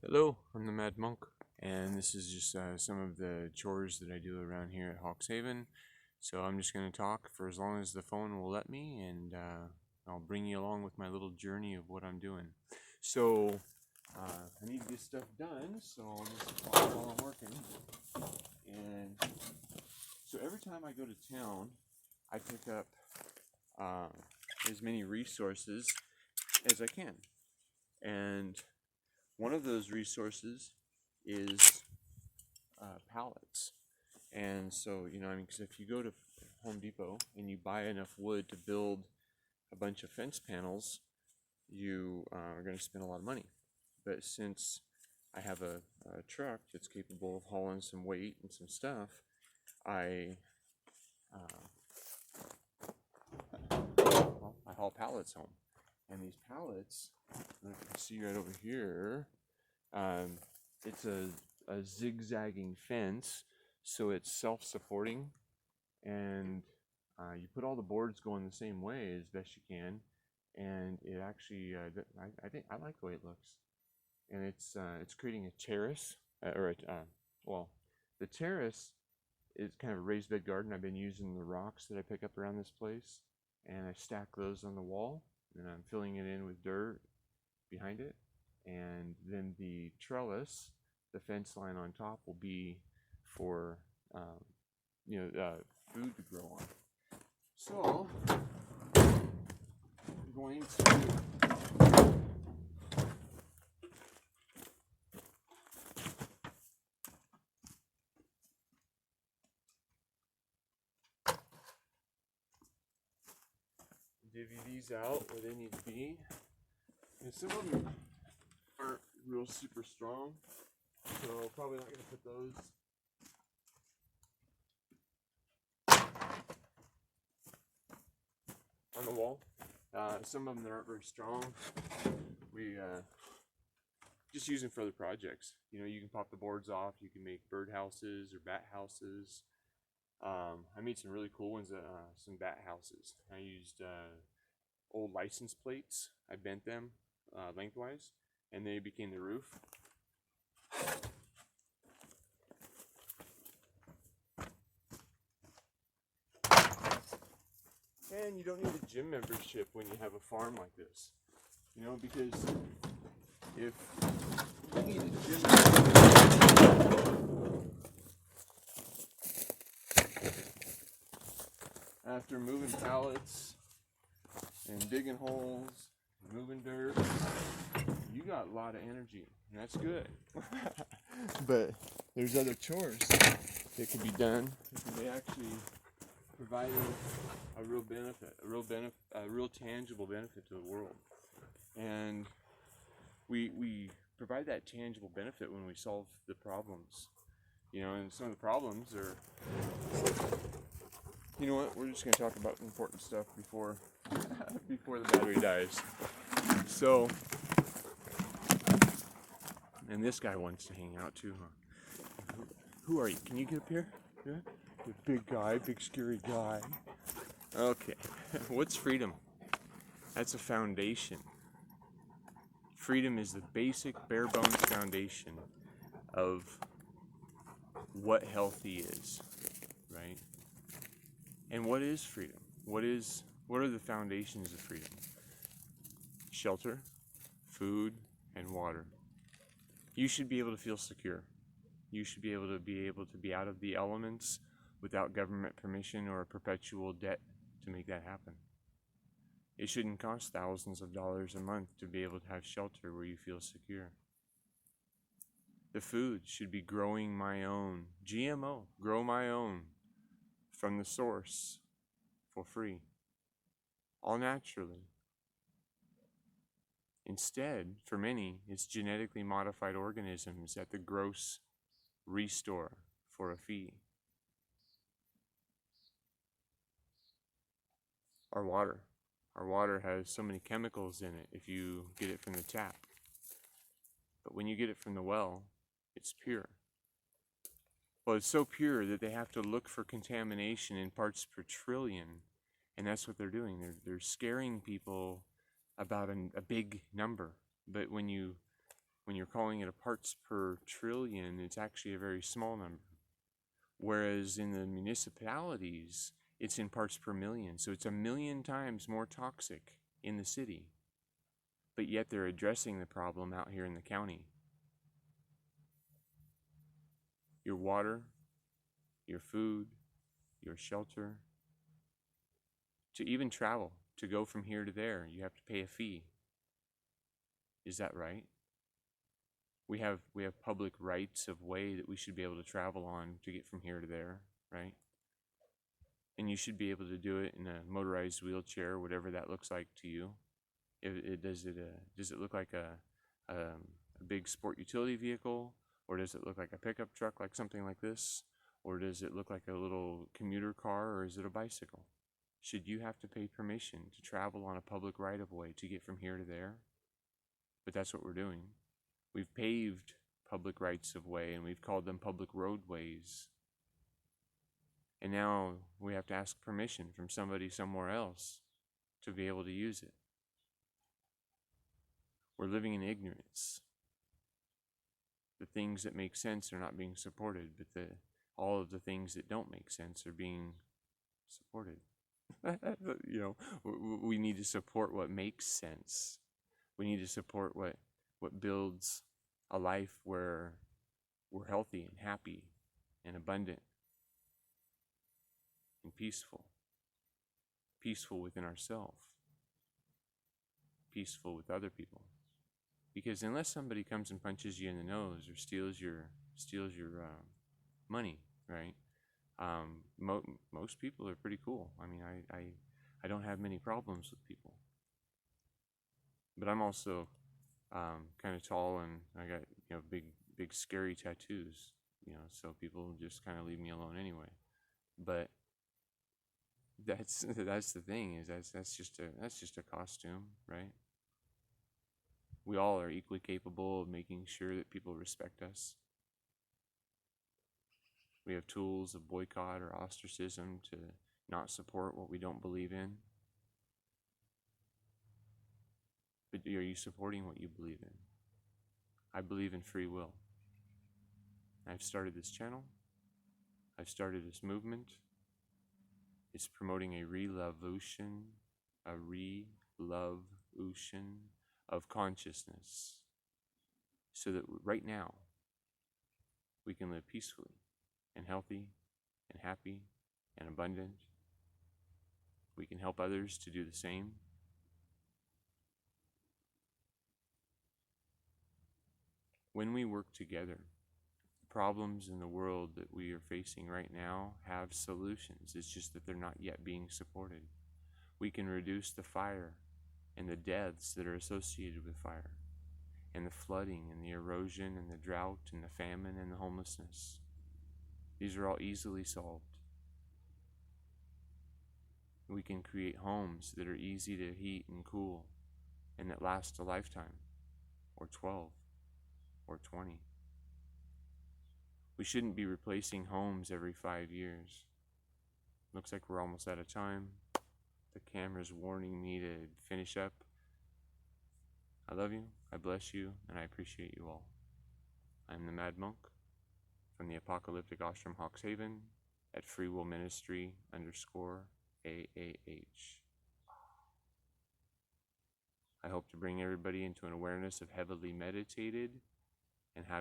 Hello, I'm the Mad Monk, and this is just some of the chores that I do around here at Hawkshaven. So I'm just going to talk for as long as the phone will let me, and I'll bring you along with my little journey of what I'm doing. So I need to get stuff done, so I'll just talk while I'm working. And so every time I go to town, I pick up as many resources as I can. And one of those resources is pallets. And so, because if you go to Home Depot and you buy enough wood to build a bunch of fence panels, you are going to spend a lot of money. But since I have a truck that's capable of hauling some weight and some stuff, I haul pallets home. And these pallets, you can see right over here, it's a zigzagging fence, so it's self-supporting, and you put all the boards going the same way as best you can, and it actually, I think I like the way it looks, and it's creating a terrace, well, the terrace is kind of a raised bed garden. I've been using the rocks that I pick up around this place, and I stack those on the wall, and I'm filling it in with dirt behind it, and then the trellis, the fence line on top, will be for food to grow on. So I'm going to divvy these out where they need to be. And some of them aren't real super strong, so probably not going to put those on the wall. Some of them that aren't very strong, we just use them for other projects. You can pop the boards off, you can make bird houses or bat houses. I made some really cool ones, some bat houses. I used old license plates. I bent them lengthwise, and they became the roof. And you don't need a gym membership when you have a farm like this, because if you need a gym membership, after moving pallets and digging holes and moving dirt, you got a lot of energy, and that's good. But there's other chores that can be done that can actually provide a real benefit, a real tangible benefit to the world. And we provide that tangible benefit when we solve the problems. And some of the problems are, we're just going to talk about important stuff before before the battery dies. So, and this guy wants to hang out too, huh? Who are you? Can you get up here? Yeah? The big guy, big scary guy. Okay. What's freedom? That's a foundation. Freedom is the basic, bare bones foundation of what healthy is, right? And what is freedom? What are the foundations of freedom? Shelter, food, and water. You should be able to feel secure. You should be able to be out of the elements without government permission or a perpetual debt to make that happen. It shouldn't cost thousands of dollars a month to be able to have shelter where you feel secure. The food should be growing my own, GMO, grow my own, from the source, for free, all naturally. Instead, for many, it's genetically modified organisms at the gross restore for a fee. Our water has so many chemicals in it if you get it from the tap. But when you get it from the well, it's pure. Well, it's so pure that they have to look for contamination in parts per trillion, and that's what they're doing. They're scaring people about a big number. But when you When you're calling it a parts per trillion, it's actually a very small number. Whereas in the municipalities, it's in parts per million. So it's 1,000,000 times more toxic in the city. But yet they're addressing the problem out here in the county. Your water, your food, your shelter, to even travel, to go from here to there, you have to pay a fee. Is that right? We have public rights of way that we should be able to travel on to get from here to there, right? And you should be able to do it in a motorized wheelchair, whatever that looks like to you. Does it look like a big sport utility vehicle, or does it look like a pickup truck, like something like this, or does it look like a little commuter car, or is it a bicycle? Should you have to pay permission to travel on a public right-of-way to get from here to there? But that's what we're doing. We've paved public rights of way, and we've called them public roadways. And now we have to ask permission from somebody somewhere else to be able to use it. We're living in ignorance. The things that make sense are not being supported, but all of the things that don't make sense are being supported. We need to support what makes sense. We need to support what builds a life where we're healthy and happy and abundant and peaceful. Peaceful within ourselves. Peaceful with other people. Because unless somebody comes and punches you in the nose or steals your money, right? Most people are pretty cool. I mean, I don't have many problems with people. But I'm also kind of tall, and I got big scary tattoos. So people just kind of leave me alone anyway. But that's the thing, is that's just a costume, right? We all are equally capable of making sure that people respect us. We have tools of boycott or ostracism to not support what we don't believe in. But are you supporting what you believe in? I believe in free will. I've started this channel. I've started this movement. It's promoting a revolution of consciousness, so that right now we can live peacefully and healthy and happy and abundant. We can help others to do the same. When we work together, the problems in the world that we are facing right now have solutions. It's just that they're not yet being supported. We can reduce the fire and the deaths that are associated with fire, and the flooding and the erosion and the drought and the famine and the homelessness. These are all easily solved. We can create homes that are easy to heat and cool, and that last a lifetime, or 12, or 20. We shouldn't be replacing homes every 5 years. Looks like we're almost out of time. The camera's warning me to finish up. I love you, I bless you, and I appreciate you all. I'm the Mad Monk from the Apocalyptic Ashram Hawkshaven at freewillministry_AAH. I hope to bring everybody into an awareness of heavily meditated and how to